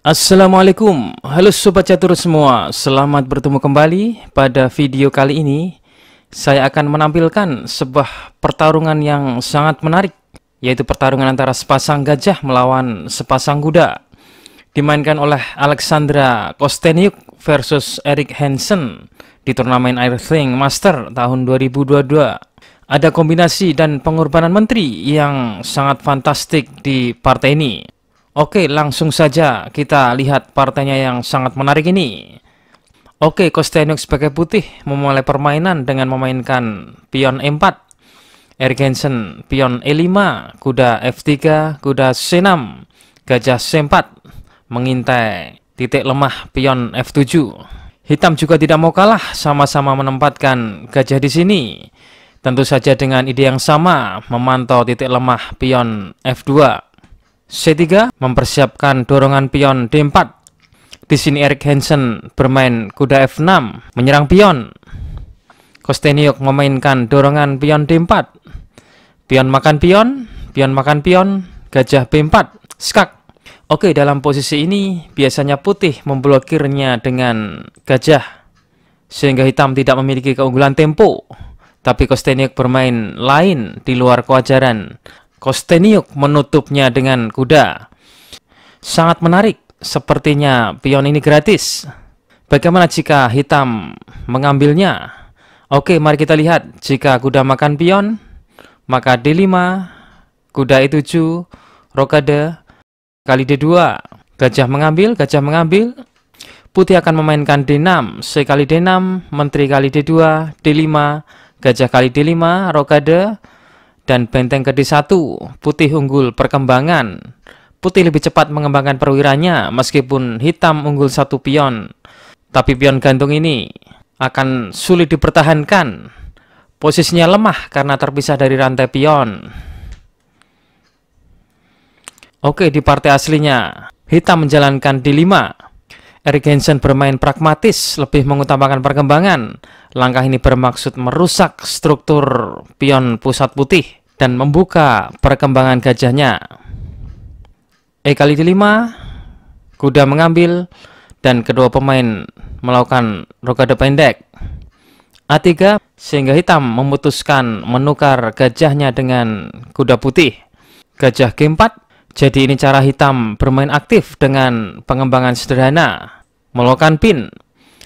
Assalamualaikum, halo Sobat Catur semua. Selamat bertemu kembali. Pada video kali ini saya akan menampilkan sebuah pertarungan yang sangat menarik, yaitu pertarungan antara sepasang gajah melawan sepasang kuda, dimainkan oleh Alexandra Kosteniuk versus Erik Hansen di turnamen Airthing Master tahun 2022. Ada kombinasi dan pengorbanan menteri yang sangat fantastik di partai ini. Oke, langsung saja kita lihat partainya yang sangat menarik ini. Oke, Kosteniuk sebagai putih memulai permainan dengan memainkan pion E4. Erik Hansen pion E5, kuda F3, kuda C6, gajah C4, mengintai titik lemah pion F7. Hitam juga tidak mau kalah, sama-sama menempatkan gajah di sini. Tentu saja dengan ide yang sama, memantau titik lemah pion F2. C3 mempersiapkan dorongan pion D4. Di sini Erik Hansen bermain kuda F6 menyerang pion. Kosteniuk memainkan dorongan pion D4. Pion makan pion, pion makan pion, gajah B4, skak. Oke, dalam posisi ini biasanya putih memblokirnya dengan gajah sehingga hitam tidak memiliki keunggulan tempo. Tapi Kosteniuk bermain lain di luar kewajaran. Kosteniuk menutupnya dengan kuda. Sangat menarik, sepertinya pion ini gratis. Bagaimana jika hitam mengambilnya? Oke, mari kita lihat. Jika kuda makan pion, maka D5, kuda E7, rokade, kali D2, gajah mengambil, putih akan memainkan D6, C kali D6, menteri kali D2, D5, gajah kali D5, rokade, dan benteng ke D1. Putih unggul perkembangan. Putih lebih cepat mengembangkan perwiranya meskipun hitam unggul satu pion. Tapi pion gantung ini akan sulit dipertahankan. Posisinya lemah karena terpisah dari rantai pion. Oke, di partai aslinya hitam menjalankan D5. Erik Hansen bermain pragmatis, lebih mengutamakan perkembangan. Langkah ini bermaksud merusak struktur pion pusat putih dan membuka perkembangan gajahnya. E kali D5, kuda mengambil, dan kedua pemain melakukan rokade pendek. A3, sehingga hitam memutuskan menukar gajahnya dengan kuda putih. Gajah G4. Jadi ini cara hitam bermain aktif dengan pengembangan sederhana, melakukan pin.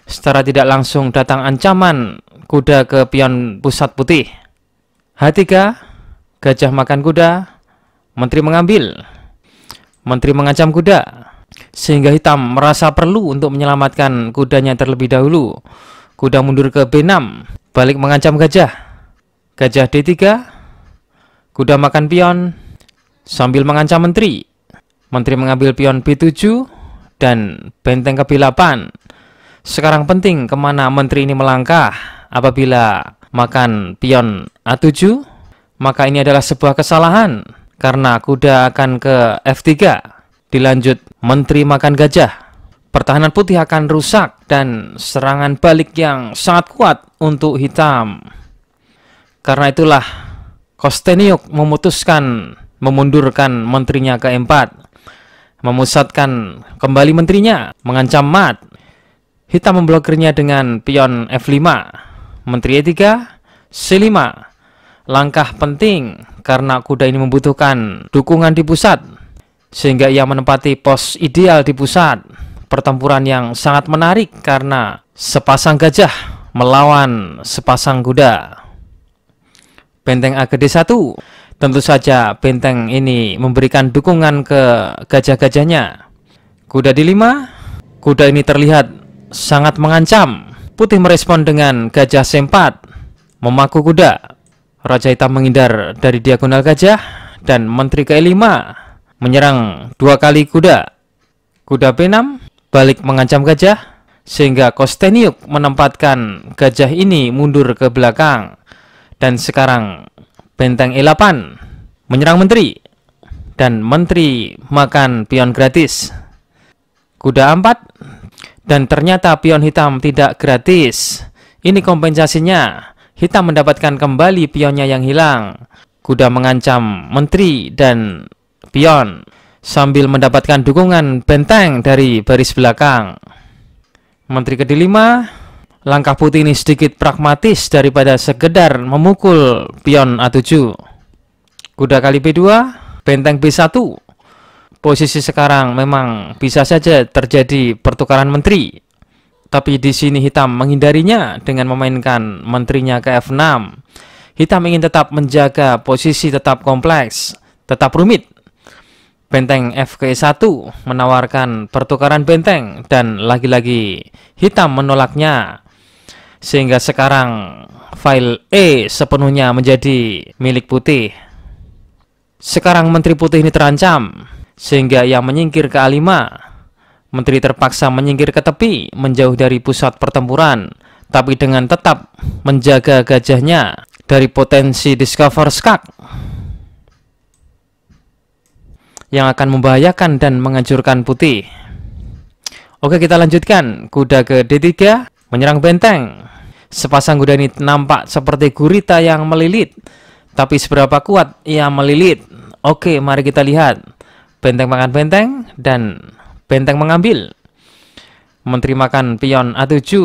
Secara tidak langsung datang ancaman kuda ke pion pusat putih. H3, gajah makan kuda, menteri mengambil, menteri mengancam kuda, sehingga hitam merasa perlu untuk menyelamatkan kudanya terlebih dahulu. Kuda mundur ke B6, balik mengancam gajah. Gajah D3, kuda makan pion, sambil mengancam menteri. Menteri mengambil pion B7 dan benteng ke B8. Sekarang penting kemana menteri ini melangkah. Apabila makan pion A7, maka ini adalah sebuah kesalahan karena kuda akan ke F3. Dilanjut menteri makan gajah. Pertahanan putih akan rusak dan serangan balik yang sangat kuat untuk hitam. Karena itulah Kosteniuk memutuskan memundurkan menterinya ke E4, memusatkan kembali menterinya, mengancam mat. Hitam memblokirnya dengan pion F5, menteri E3, C5. Langkah penting karena kuda ini membutuhkan dukungan di pusat, sehingga ia menempati pos ideal di pusat. Pertempuran yang sangat menarik karena sepasang gajah melawan sepasang kuda. Benteng A ke D1. Tentu saja benteng ini memberikan dukungan ke gajah-gajahnya. Kuda D5. Kuda ini terlihat sangat mengancam. Putih merespon dengan gajah C4, memaku kuda. Raja hitam menghindar dari diagonal gajah dan menteri ke E5 menyerang dua kali kuda. Kuda B6 balik mengancam gajah sehingga Kosteniuk menempatkan gajah ini mundur ke belakang. Dan sekarang benteng E8 menyerang menteri, dan menteri makan pion gratis. Kuda A4, dan ternyata pion hitam tidak gratis. Ini kompensasinya, hitam mendapatkan kembali pionnya yang hilang. Kuda mengancam menteri dan pion, sambil mendapatkan dukungan benteng dari baris belakang. Menteri ke-5, langkah putih ini sedikit pragmatis daripada sekedar memukul pion A7. Kuda kali B2, benteng B1. Posisi sekarang memang bisa saja terjadi pertukaran menteri, tapi di sini hitam menghindarinya dengan memainkan menterinya ke F6. Hitam ingin tetap menjaga posisi tetap kompleks, tetap rumit. Benteng F ke E1 menawarkan pertukaran benteng dan lagi-lagi hitam menolaknya. Sehingga sekarang file E sepenuhnya menjadi milik putih. Sekarang menteri putih ini terancam, sehingga ia menyingkir ke A5. Menteri terpaksa menyingkir ke tepi, menjauh dari pusat pertempuran, tapi dengan tetap menjaga gajahnya dari potensi discover skak yang akan membahayakan dan menghancurkan putih. Oke, kita lanjutkan. Kuda ke D3 menyerang benteng. Sepasang kuda ini nampak seperti gurita yang melilit, tapi seberapa kuat ia melilit? Oke, mari kita lihat. Benteng makan benteng dan benteng mengambil. Menteri makan pion A7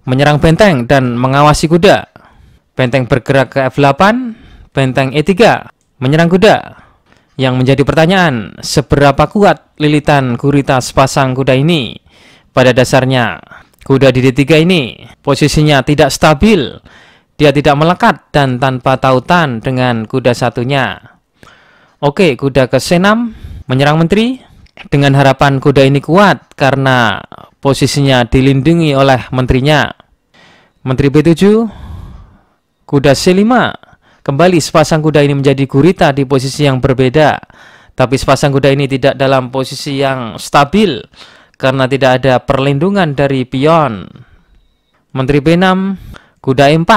menyerang benteng dan mengawasi kuda. Benteng bergerak ke F8. Benteng E3 menyerang kuda. Yang menjadi pertanyaan, seberapa kuat lilitan gurita sepasang kuda ini? Pada dasarnya, kuda di D3 ini posisinya tidak stabil. Dia tidak melekat dan tanpa tautan dengan kuda satunya. Oke, kuda ke C6 menyerang menteri dengan harapan kuda ini kuat karena posisinya dilindungi oleh menterinya. Menteri B7, kuda C5. Kembali sepasang kuda ini menjadi gurita di posisi yang berbeda, tapi sepasang kuda ini tidak dalam posisi yang stabil karena tidak ada perlindungan dari pion. Menteri B6, kuda E4,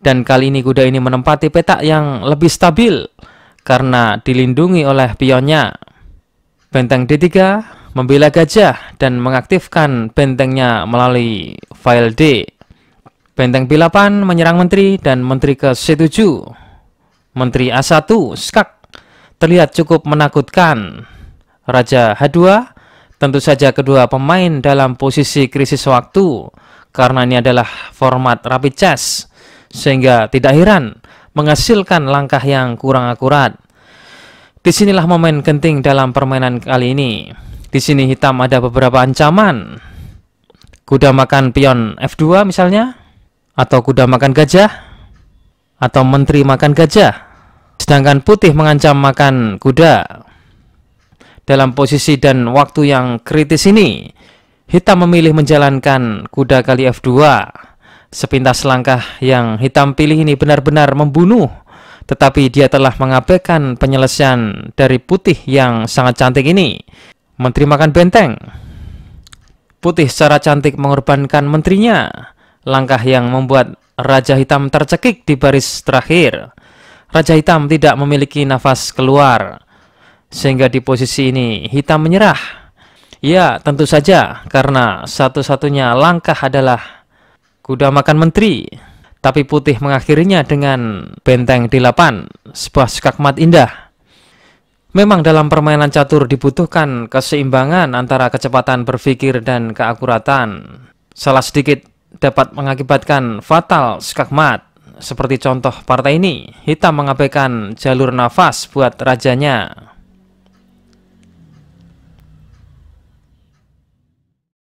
dan kali ini kuda ini menempati petak yang lebih stabil karena dilindungi oleh pionnya. Benteng D3 membela gajah dan mengaktifkan bentengnya melalui file D. Benteng B8 menyerang menteri dan menteri ke C7. Menteri A1 skak terlihat cukup menakutkan. Raja H2, tentu saja kedua pemain dalam posisi krisis waktu karena ini adalah format rapid chess, sehingga tidak heran menghasilkan langkah yang kurang akurat. Disinilah momen genting dalam permainan kali ini. Di sini hitam ada beberapa ancaman. Kuda makan pion F2 misalnya, atau kuda makan gajah, atau menteri makan gajah. Sedangkan putih mengancam makan kuda. Dalam posisi dan waktu yang kritis ini, hitam memilih menjalankan kuda kali F2. Sepintas langkah yang hitam pilih ini benar-benar membunuh, tetapi dia telah mengabaikan penyelesaian dari putih yang sangat cantik ini. Menteri makan benteng. Putih secara cantik mengorbankan menterinya. Langkah yang membuat Raja Hitam tercekik di baris terakhir. Raja Hitam tidak memiliki nafas keluar, sehingga di posisi ini hitam menyerah. Ya, tentu saja karena satu-satunya langkah adalah kuda makan menteri. Tapi putih mengakhirinya dengan benteng D8, sebuah skakmat indah. Memang dalam permainan catur dibutuhkan keseimbangan antara kecepatan berpikir dan keakuratan. Salah sedikit dapat mengakibatkan fatal skakmat. Seperti contoh partai ini, hitam mengabaikan jalur nafas buat rajanya.